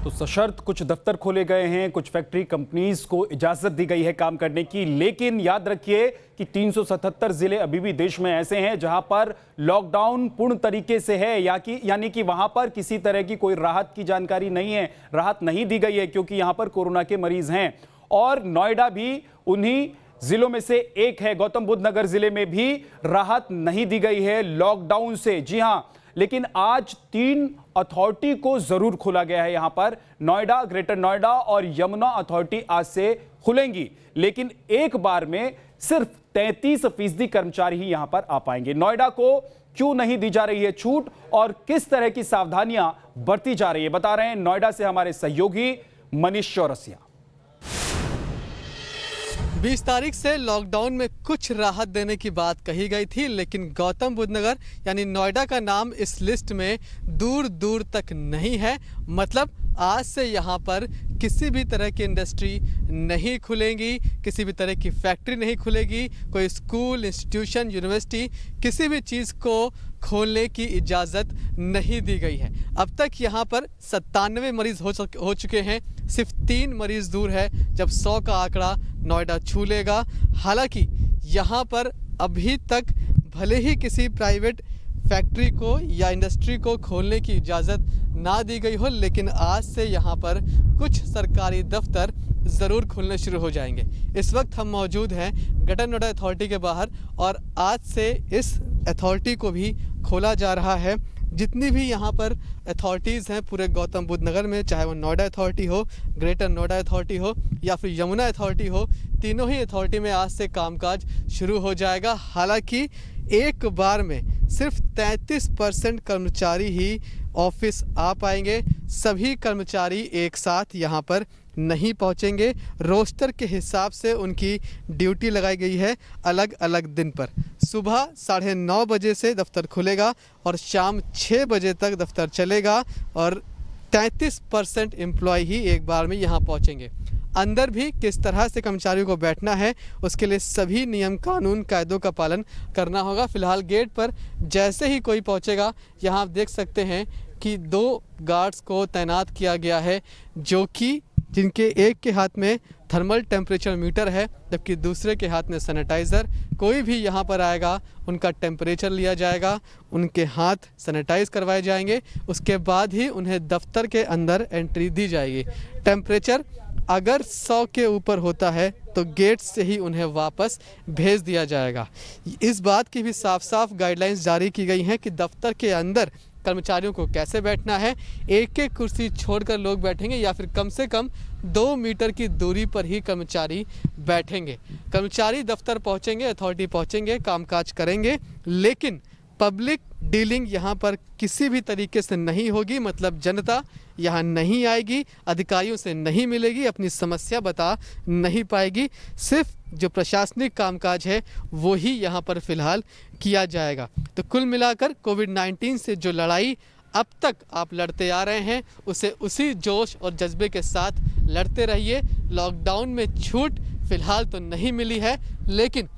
तो सशर्त कुछ दफ्तर खोले गए हैं, कुछ फैक्ट्री कंपनीज को इजाजत दी गई है काम करने की, लेकिन याद रखिए कि 377 जिले अभी भी देश में ऐसे हैं जहां पर लॉकडाउन पूर्ण तरीके से है, यानी कि वहां पर किसी तरह की कोई राहत की जानकारी नहीं है, राहत नहीं दी गई है क्योंकि यहां पर कोरोना के मरीज हैं। और नोएडा भी उन्हीं जिलों में से एक है। गौतम बुद्ध नगर जिले में भी राहत नहीं दी गई है लॉकडाउन से। जी हां, लेकिन आज 3 अथॉरिटी को जरूर खोला गया है। यहां पर नोएडा, ग्रेटर नोएडा और यमुना अथॉरिटी आज से खुलेंगी, लेकिन एक बार में सिर्फ 33% कर्मचारी ही यहां पर आ पाएंगे। नोएडा को क्यों नहीं दी जा रही है छूट और किस तरह की सावधानियां बरती जा रही है, बता रहे हैं नोएडा से हमारे सहयोगी मनीष चौरसिया। 20 तारीख से लॉकडाउन में कुछ राहत देने की बात कही गई थी, लेकिन गौतम बुद्ध नगर यानी नोएडा का नाम इस लिस्ट में दूर दूर तक नहीं है। मतलब आज से यहाँ पर किसी भी तरह की इंडस्ट्री नहीं खुलेगी, किसी भी तरह की फैक्ट्री नहीं खुलेगी, कोई स्कूल, इंस्टीट्यूशन, यूनिवर्सिटी, किसी भी चीज़ को खोलने की इजाज़त नहीं दी गई है। अब तक यहाँ पर 97 मरीज़ हो चुके हैं, सिर्फ 3 मरीज़ दूर है जब 100 का आंकड़ा नोएडा छू लेगा। हालांकि यहाँ पर अभी तक भले ही किसी प्राइवेट फैक्ट्री को या इंडस्ट्री को खोलने की इजाज़त ना दी गई हो, लेकिन आज से यहाँ पर कुछ सरकारी दफ्तर ज़रूर खुलने शुरू हो जाएंगे। इस वक्त हम मौजूद हैं ग्रेटर नोएडा अथॉरिटी के बाहर और आज से इस अथॉरिटी को भी खोला जा रहा है। जितनी भी यहाँ पर अथॉरिटीज़ हैं पूरे गौतम बुद्ध नगर में, चाहे वो नोएडा अथॉरिटी हो, ग्रेटर नोएडा अथॉरिटी हो या फिर यमुना अथॉरिटी हो, तीनों ही अथॉरिटी में आज से कामकाज शुरू हो जाएगा। हालांकि एक बार में सिर्फ 33% कर्मचारी ही ऑफिस आ पाएंगे। सभी कर्मचारी एक साथ यहाँ पर नहीं पहुँचेंगे। रोस्टर के हिसाब से उनकी ड्यूटी लगाई गई है अलग अलग दिन पर। सुबह 9:30 बजे से दफ्तर खुलेगा और शाम 6 बजे तक दफ्तर चलेगा और 33% एम्प्लॉय ही एक बार में यहाँ पहुँचेंगे। अंदर भी किस तरह से कर्मचारियों को बैठना है उसके लिए सभी नियम कानून कायदों का पालन करना होगा। फिलहाल गेट पर जैसे ही कोई पहुंचेगा, यहाँ आप देख सकते हैं कि 2 गार्ड्स को तैनात किया गया है, जो कि जिनके एक के हाथ में थर्मल टेम्परेचर मीटर है जबकि दूसरे के हाथ में सैनिटाइज़र। कोई भी यहाँ पर आएगा उनका टेम्परेचर लिया जाएगा, उनके हाथ सैनिटाइज करवाए जाएंगे, उसके बाद ही उन्हें दफ्तर के अंदर एंट्री दी जाएगी। टेम्परेचर अगर 100 के ऊपर होता है तो गेट से ही उन्हें वापस भेज दिया जाएगा। इस बात की भी साफ साफ गाइडलाइंस जारी की गई हैं कि दफ्तर के अंदर कर्मचारियों को कैसे बैठना है। एक एक कुर्सी छोड़कर लोग बैठेंगे या फिर कम से कम 2 मीटर की दूरी पर ही कर्मचारी बैठेंगे। कर्मचारी दफ्तर पहुंचेंगे, अथॉरिटी पहुंचेंगे, कामकाज करेंगे, लेकिन पब्लिक डीलिंग यहाँ पर किसी भी तरीके से नहीं होगी। मतलब जनता यहाँ नहीं आएगी, अधिकारियों से नहीं मिलेगी, अपनी समस्या बता नहीं पाएगी। सिर्फ जो प्रशासनिक कामकाज है वो ही यहाँ पर फिलहाल किया जाएगा। तो कुल मिलाकर कोविड-19 से जो लड़ाई अब तक आप लड़ते आ रहे हैं उसे उसी जोश और जज्बे के साथ लड़ते रहिए। लॉकडाउन में छूट फिलहाल तो नहीं मिली है, लेकिन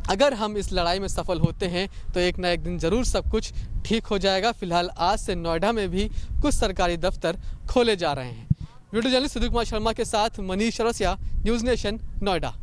अगर हम इस लड़ाई में सफल होते हैं तो एक ना एक दिन ज़रूर सब कुछ ठीक हो जाएगा। फिलहाल आज से नोएडा में भी कुछ सरकारी दफ्तर खोले जा रहे हैं। वीडियो जर्नलिस्ट सुधीर कुमार शर्मा के साथ मनीष चौरसिया, न्यूज़ नेशन, नोएडा।